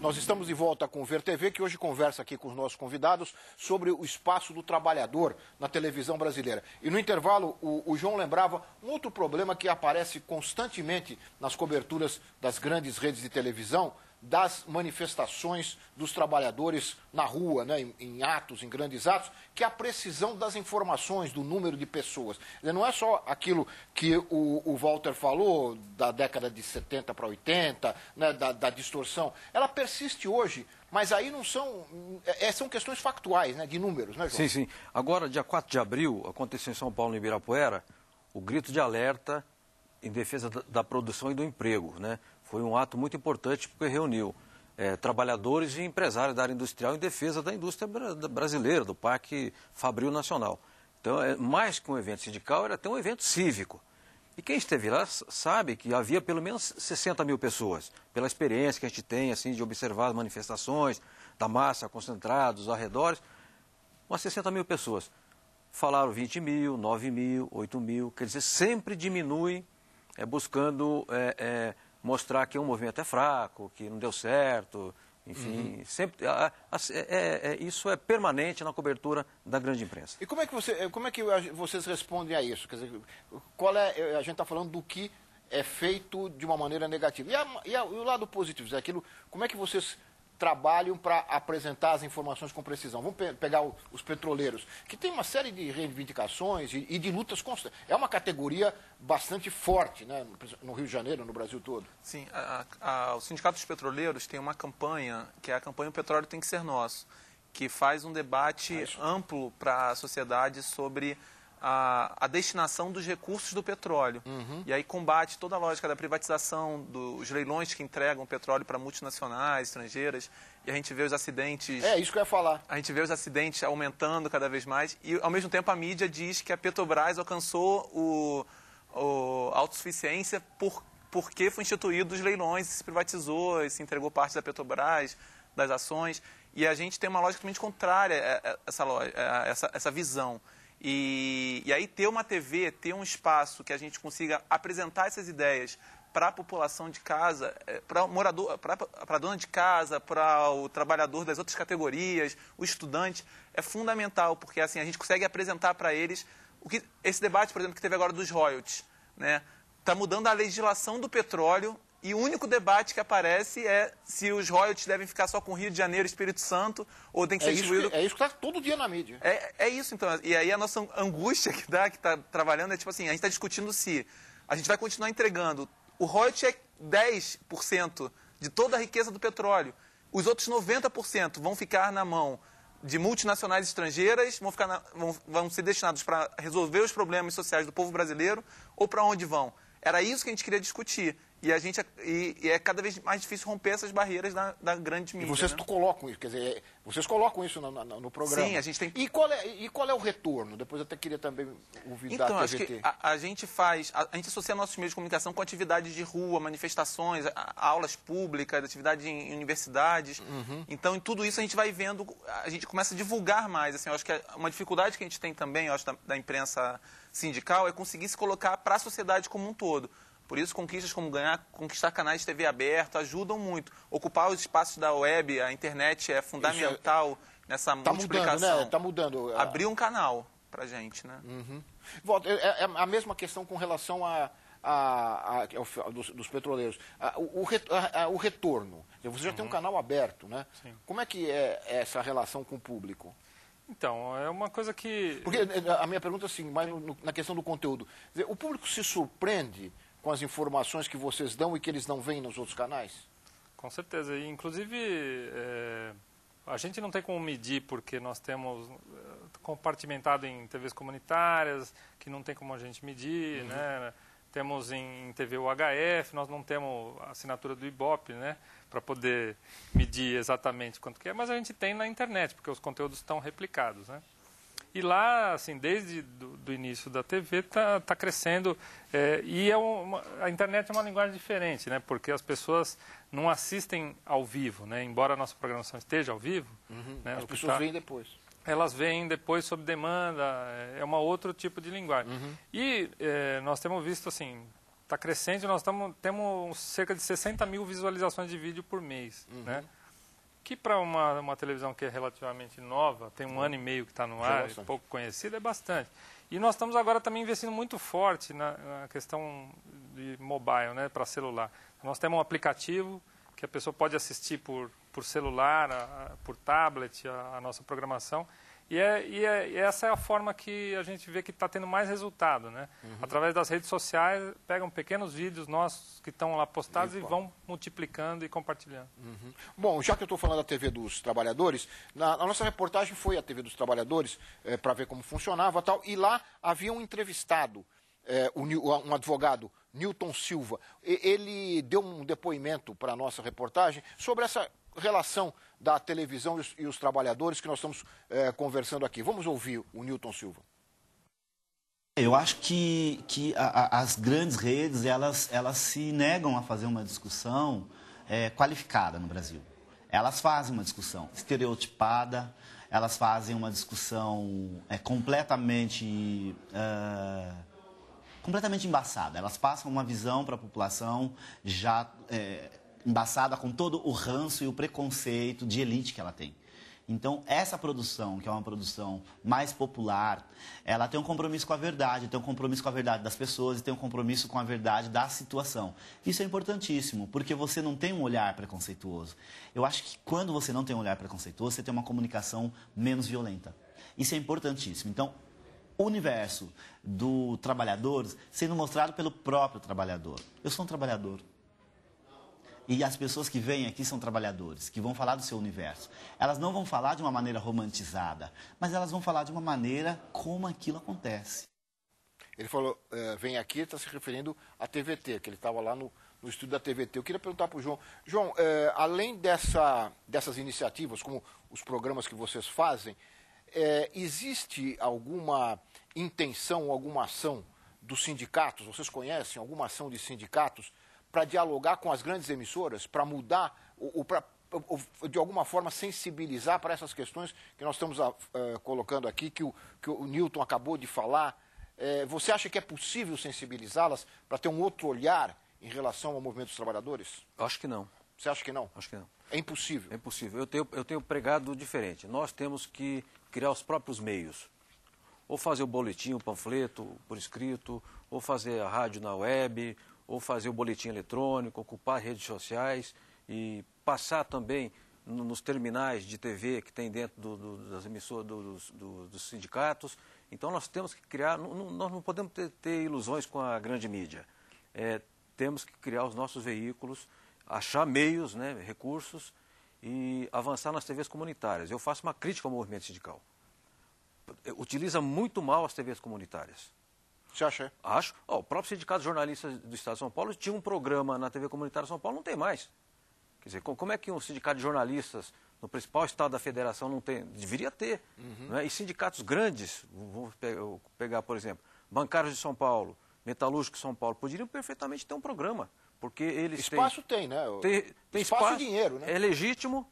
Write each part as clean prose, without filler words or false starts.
Nós estamos de volta com o VerTV, que hoje conversa aqui com os nossos convidados sobre o espaço do trabalhador na televisão brasileira. E no intervalo, o João lembrava um outro problema que aparece constantemente nas coberturas das grandes redes de televisão, das manifestações dos trabalhadores na rua, né, em atos, em grandes atos, que é a precisão das informações, do número de pessoas. Não é só aquilo que o Walter falou, da década de 70 para 80, né, da distorção. Ela persiste hoje, mas aí não são... são questões factuais, né, de números, né, João? Sim, sim. Agora, dia 4 de abril, aconteceu em São Paulo, em Ibirapuera, o grito de alerta em defesa da produção e do emprego, né? Foi um ato muito importante porque reuniu trabalhadores e empresários da área industrial em defesa da indústria brasileira, do Parque Fabril Nacional. Então, mais que um evento sindical, era até um evento cívico. E quem esteve lá sabe que havia pelo menos 60 mil pessoas, pela experiência que a gente tem assim, de observar as manifestações da massa concentrados, os arredores, umas 60 mil pessoas. Falaram 20 mil, 9 mil, 8 mil, quer dizer, sempre diminui, buscando... mostrar que o movimento é fraco, que não deu certo, enfim, sempre, isso é permanente na cobertura da grande imprensa. E como é que vocês respondem a isso? Quer dizer, a gente está falando do que é feito de uma maneira negativa. E o lado positivo, como é que vocês trabalham para apresentar as informações com precisão? Vamos pegar os petroleiros, que tem uma série de reivindicações e de lutas constantes. É uma categoria bastante forte, né, no Rio de Janeiro, no Brasil todo. Sim, o Sindicato dos Petroleiros tem uma campanha, que é a campanha O Petróleo Tem que Ser Nosso, que faz um debate amplo para a sociedade sobre a destinação dos recursos do petróleo. E aí combate toda a lógica da privatização, dos leilões que entregam petróleo para multinacionais, estrangeiras, e a gente vê os acidentes... É isso que eu ia falar. A gente vê os acidentes aumentando cada vez mais, e ao mesmo tempo a mídia diz que a Petrobras alcançou a autossuficiência porque foi instituído os leilões, se privatizou, se entregou parte da Petrobras, das ações, e a gente tem uma lógica totalmente contrária a essa visão. E aí ter uma TV, ter um espaço que a gente consiga apresentar essas ideias para a população de casa, para o morador, para a dona de casa, para o trabalhador das outras categorias, o estudante, é fundamental, porque assim a gente consegue apresentar para eles esse debate, por exemplo, que teve agora dos royalties, né? Está mudando a legislação do petróleo. E o único debate que aparece é se os royalties devem ficar só com Rio de Janeiro e Espírito Santo, ou tem que ser distribuído... É isso que está todo dia na mídia. É isso, então. E aí a nossa angústia que está trabalhando é tipo assim, a gente está discutindo se a gente vai continuar entregando. O royalty é 10% de toda a riqueza do petróleo. Os outros 90% vão ficar na mão de multinacionais estrangeiras, vão ser destinados para resolver os problemas sociais do povo brasileiro, ou para onde vão? Era isso que a gente queria discutir. E é cada vez mais difícil romper essas barreiras da grande mídia. E vocês colocam isso, quer dizer, vocês colocam isso no programa. Sim, a gente tem... E qual é o retorno? Depois eu até queria também ouvir da TVT. Então, acho que a gente associa nossos meios de comunicação com atividades de rua, manifestações, aulas públicas, atividades em universidades. Então, em tudo isso a gente vai vendo, a gente começa a divulgar mais. Assim, eu acho que uma dificuldade que a gente tem também, eu acho, da imprensa sindical é conseguir se colocar para a sociedade como um todo. Por isso, conquistas como conquistar canais de TV aberto ajudam muito. Ocupar os espaços da web, a internet é fundamental nessa multiplicação. Mudando, né? Tá mudando. Abrir um canal pra gente, né? Volta, é a mesma questão com relação dos petroleiros. O retorno. Você já tem um canal aberto, né? Sim. Como é que é essa relação com o público? Então, é uma coisa que... Porque a minha pergunta é assim, mais na questão do conteúdo. Quer dizer, o público se surpreende com as informações que vocês dão e que eles não veem nos outros canais? Com certeza. E, inclusive, a gente não tem como medir, porque nós temos compartimentado em TVs comunitárias, que não tem como a gente medir, né? Temos em TV UHF, nós não temos a assinatura do Ibope, né? Para poder medir exatamente quanto que é, mas a gente tem na internet, porque os conteúdos estão replicados, né? E lá, assim, desde do início da TV, tá crescendo. E a internet é uma linguagem diferente, né? Porque as pessoas não assistem ao vivo, né? Embora a nossa programação esteja ao vivo. Né? As pessoas veem depois. Elas veem depois sob demanda, é um outro tipo de linguagem. E nós temos visto, assim, está crescendo, nós temos cerca de 60 mil visualizações de vídeo por mês, né? que para uma televisão que é relativamente nova, tem um ano e meio que está no ar, é pouco conhecida, é bastante. E nós estamos agora também investindo muito forte na questão de mobile, né, para celular. Nós temos um aplicativo que a pessoa pode assistir por celular, por tablet, a nossa programação. E essa é a forma que a gente vê que está tendo mais resultado, né? Através das redes sociais, pegam pequenos vídeos nossos que estão lá postados e vão multiplicando e compartilhando. Bom, já que eu estou falando da TV dos Trabalhadores, a nossa reportagem foi à TV dos Trabalhadores para ver como funcionava e tal, e lá havia um entrevistado, um advogado, Newton Silva. Ele deu um depoimento para a nossa reportagem sobre essa relação da televisão e os trabalhadores que nós estamos conversando aqui. Vamos ouvir o Newton Silva. Eu acho que as grandes redes, elas se negam a fazer uma discussão qualificada no Brasil. Elas fazem uma discussão estereotipada, elas fazem uma discussão completamente embaçada. Elas passam uma visão para a população já embaçada com todo o ranço e o preconceito de elite que ela tem. Então, essa produção, que é uma produção mais popular, ela tem um compromisso com a verdade, tem um compromisso com a verdade das pessoas e tem um compromisso com a verdade da situação. Isso é importantíssimo, porque você não tem um olhar preconceituoso. Eu acho que quando você não tem um olhar preconceituoso, você tem uma comunicação menos violenta. Isso é importantíssimo. Então, o universo do trabalhador sendo mostrado pelo próprio trabalhador. Eu sou um trabalhador. E as pessoas que vêm aqui são trabalhadores, que vão falar do seu universo. Elas não vão falar de uma maneira romantizada, mas elas vão falar de uma maneira como aquilo acontece. Ele falou, vem aqui, está se referindo à TVT, que ele estava lá no estúdio da TVT. Eu queria perguntar para o João. João, além dessas iniciativas, como os programas que vocês fazem, existe alguma intenção, alguma ação dos sindicatos? Vocês conhecem alguma ação de sindicatos para dialogar com as grandes emissoras, para mudar, ou para, de alguma forma, sensibilizar para essas questões que nós estamos colocando aqui, que o Newton acabou de falar? Você acha que é possível sensibilizá-las para ter um outro olhar em relação ao movimento dos trabalhadores? Acho que não. Você acha que não? Acho que não. É impossível? É impossível. Eu tenho pregado diferente. Nós temos que criar os próprios meios. Ou fazer o boletim, o panfleto por escrito, ou fazer a rádio na web, ou fazer o boletim eletrônico, ocupar redes sociais e passar também nos terminais de TV que tem dentro das emissoras dos sindicatos. Então nós temos que criar, nós não podemos ter ilusões com a grande mídia. Temos que criar os nossos veículos, achar meios, né, recursos e avançar nas TVs comunitárias. Eu faço uma crítica ao movimento sindical. Utiliza muito mal as TVs comunitárias. Você acha? Acho. O próprio Sindicato de Jornalistas do Estado de São Paulo tinha um programa na TV Comunitária de São Paulo, não tem mais. Quer dizer, como é que um sindicato de jornalistas no principal estado da federação não tem? Deveria ter. Né? E sindicatos grandes, vamos pegar, por exemplo, Bancários de São Paulo, Metalúrgicos de São Paulo, poderiam perfeitamente ter um programa. Porque eles espaço tem, né? Tem espaço e dinheiro, né? É legítimo,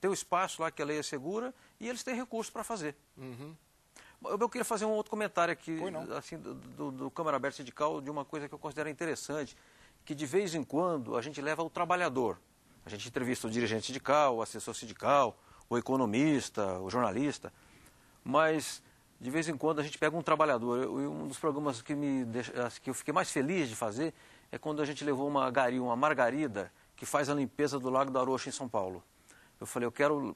tem o espaço lá que a lei assegura e eles têm recursos para fazer. Eu queria fazer um outro comentário aqui, assim, do Câmara Aberta Sindical, de uma coisa que eu considero interessante, que de vez em quando a gente leva o trabalhador. A gente entrevista o dirigente sindical, o assessor sindical, o economista, o jornalista, mas de vez em quando a gente pega um trabalhador. Um dos programas que eu fiquei mais feliz de fazer é quando a gente levou uma margarida que faz a limpeza do Lago da Arocha em São Paulo. Eu falei, eu quero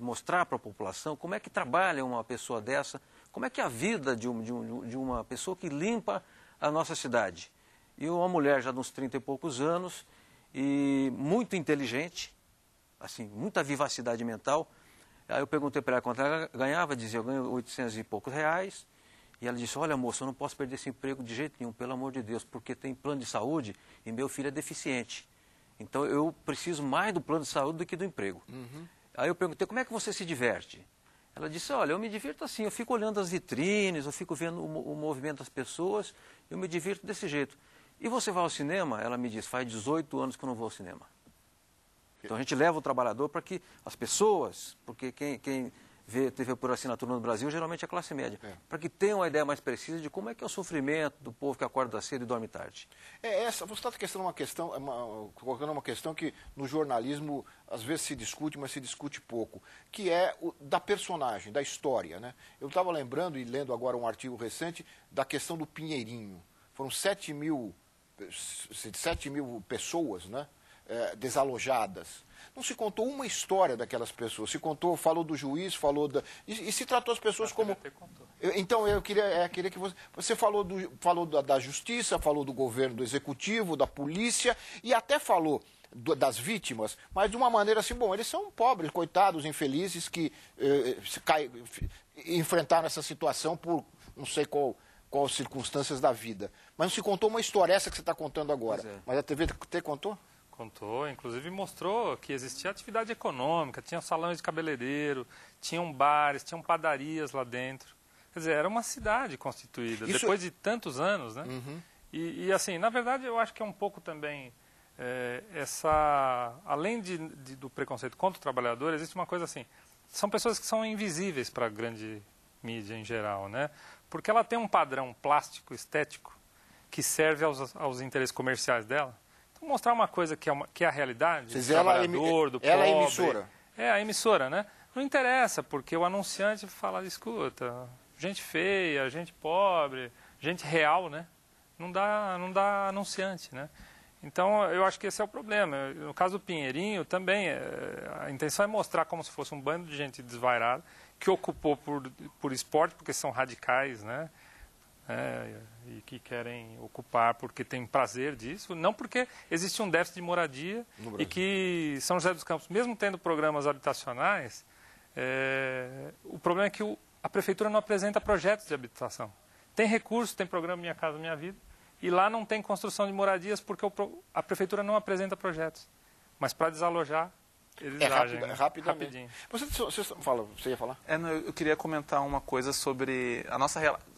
mostrar para a população como é que trabalha uma pessoa dessa, como é que é a vida de uma pessoa que limpa a nossa cidade. E uma mulher já de uns 30 e poucos anos, e muito inteligente, assim, muita vivacidade mental. Aí eu perguntei para ela quanto ela ganhava, dizia, eu ganho 800 e poucos reais. E ela disse, olha moça, eu não posso perder esse emprego de jeito nenhum, pelo amor de Deus, porque tem plano de saúde e meu filho é deficiente. Então, eu preciso mais do plano de saúde do que do emprego. Aí eu perguntei, como é que você se diverte? Ela disse, olha, eu me divirto assim, eu fico olhando as vitrines, eu fico vendo o movimento das pessoas, eu me divirto desse jeito. E você vai ao cinema? Ela me disse, faz 18 anos que eu não vou ao cinema. Então, a gente leva o trabalhador para que as pessoas, porque quem vê TV por assinatura no Brasil, geralmente é a classe média, para que tenha uma ideia mais precisa de como é que é o sofrimento do povo que acorda cedo e dorme tarde. Você está colocando uma questão que no jornalismo às vezes se discute, mas se discute pouco, que é da personagem, da história, né? Eu estava lembrando e lendo agora um artigo recente da questão do Pinheirinho. Foram 7 mil pessoas, né, desalojadas. Não se contou uma história daquelas pessoas. Falou do juiz, e se tratou as pessoas como... Então, eu queria que você falou da justiça, falou do governo, do executivo, da polícia, e até falou das vítimas, mas de uma maneira assim, bom, eles são pobres, coitados, infelizes, que enfrentaram essa situação por não sei qual circunstâncias da vida. Mas não se contou uma história, essa que você está contando agora. Mas a TVT contou? Contou, inclusive mostrou que existia atividade econômica, tinha salões de cabeleireiro, tinham bares, tinham padarias lá dentro. Quer dizer, era uma cidade constituída, depois de tantos anos, né? Uhum. E assim, na verdade, eu acho que é um pouco também além do preconceito contra o trabalhador, existe uma coisa assim, são pessoas que são invisíveis para a grande mídia em geral, né? Porque ela tem um padrão plástico, estético, que serve aos interesses comerciais dela. Então, mostrar uma coisa que é a realidade, do trabalhador, do pobre... Ela é a emissora. É, a emissora, né? Não interessa, porque o anunciante fala, escuta, gente feia, gente pobre, gente real, né? Não dá anunciante, né? Então, eu acho que esse é o problema. No caso do Pinheirinho, também, a intenção é mostrar como se fosse um bando de gente desvairada, que ocupou por esporte, porque são radicais, né? E que querem ocupar porque tem prazer disso, não porque existe um déficit de moradia e que São José dos Campos, mesmo tendo programas habitacionais, o problema é que a prefeitura não apresenta projetos de habitação. Tem recursos, tem programa Minha Casa Minha Vida, e lá não tem construção de moradias porque a prefeitura não apresenta projetos. Mas para desalojar, eles agem rapidinho. Você ia falar? Eu queria comentar uma coisa sobre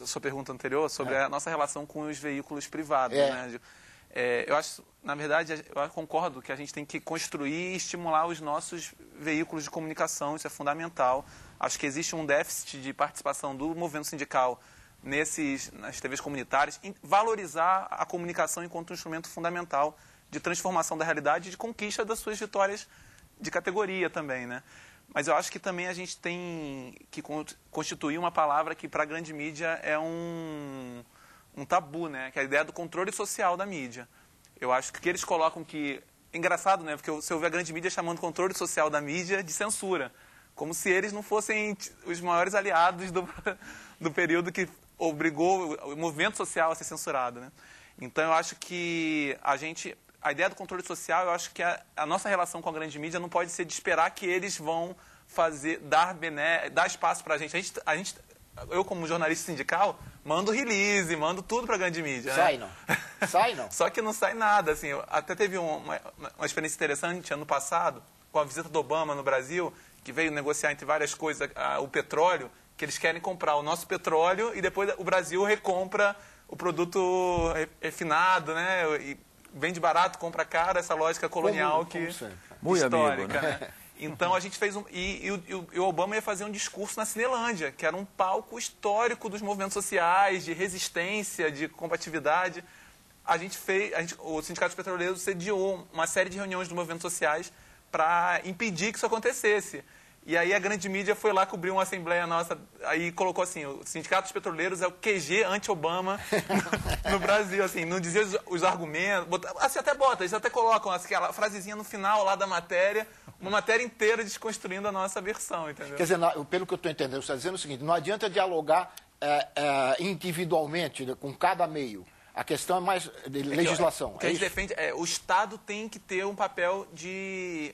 sua pergunta anterior, sobre a nossa relação com os veículos privados. Né? Eu acho, na verdade, eu concordo que a gente tem que construir e estimular os nossos veículos de comunicação, isso é fundamental. Acho que existe um déficit de participação do movimento sindical nas TVs comunitárias, valorizar a comunicação enquanto um instrumento fundamental de transformação da realidade e de conquista das suas vitórias de categoria também, né? Mas eu acho que também a gente tem que constituir uma palavra que para a grande mídia é um tabu, né? Que é a ideia do controle social da mídia. Eu acho que eles colocam que... Engraçado, né? Porque você ouve a grande mídia chamando o controle social da mídia de censura. Como se eles não fossem os maiores aliados do período que obrigou o movimento social a ser censurado, né? Então, eu acho que a ideia do controle social, eu acho que a nossa relação com a grande mídia não pode ser de esperar que eles vão dar espaço para a gente. Eu, como jornalista sindical, mando release, mando tudo para a grande mídia. Sai, né? Não. Sai, não. Só que não sai nada. Assim, até teve uma experiência interessante ano passado, com a visita do Obama no Brasil, que veio negociar entre várias coisas o petróleo, que eles querem comprar o nosso petróleo e depois o Brasil recompra o produto refinado, né? E vende barato, compra caro, essa lógica colonial histórica, né? Então a gente fez e o Obama ia fazer um discurso na Cinelândia, que era um palco histórico dos movimentos sociais, de resistência, de combatividade. O Sindicato dos Petroleiros sediou uma série de reuniões dos movimentos sociais para impedir que isso acontecesse. E aí a grande mídia foi lá cobrir uma assembleia nossa, aí colocou assim, o Sindicato dos Petroleiros é o QG anti-Obama no Brasil, assim, não dizia os argumentos, assim, eles até colocam aquela frasezinha no final lá da matéria, uma matéria inteira desconstruindo a nossa versão, entendeu? Quer dizer, pelo que eu estou entendendo, você está dizendo o seguinte, não adianta dialogar individualmente, né, com cada meio. A questão é mais de legislação. O que a gente defende o Estado tem que ter um papel de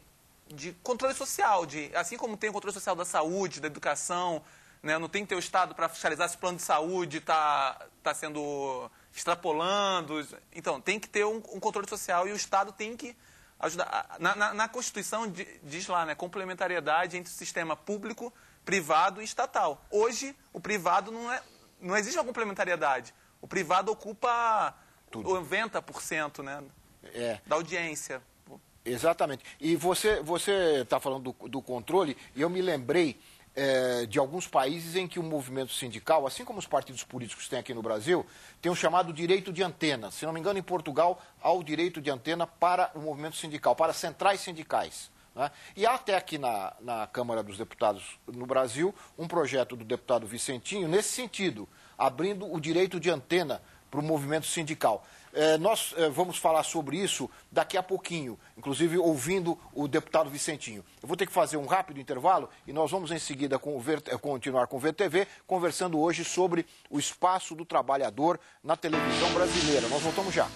controle social, assim como tem o controle social da saúde, da educação, né? Não tem que ter o Estado para fiscalizar se o plano de saúde está sendo extrapolando. Então, tem que ter um controle social e o Estado tem que ajudar. Na Constituição diz lá, né, complementariedade entre o sistema público, privado e estatal. Hoje, o privado não existe uma complementariedade. O privado ocupa 90%, né, da audiência. Exatamente. E você está falando do controle, e eu me lembrei de alguns países em que o movimento sindical, assim como os partidos políticos têm aqui no Brasil, tem o chamado direito de antena. Se não me engano, em Portugal, há o direito de antena para o movimento sindical, para centrais sindicais. Né? E há até aqui na Câmara dos Deputados no Brasil um projeto do deputado Vicentinho nesse sentido, abrindo o direito de antena para o movimento sindical. Nós vamos falar sobre isso daqui a pouquinho, inclusive ouvindo o deputado Vicentinho. Eu vou ter que fazer um rápido intervalo e nós vamos em seguida continuar com o VTV, conversando hoje sobre o espaço do trabalhador na televisão brasileira. Nós voltamos já.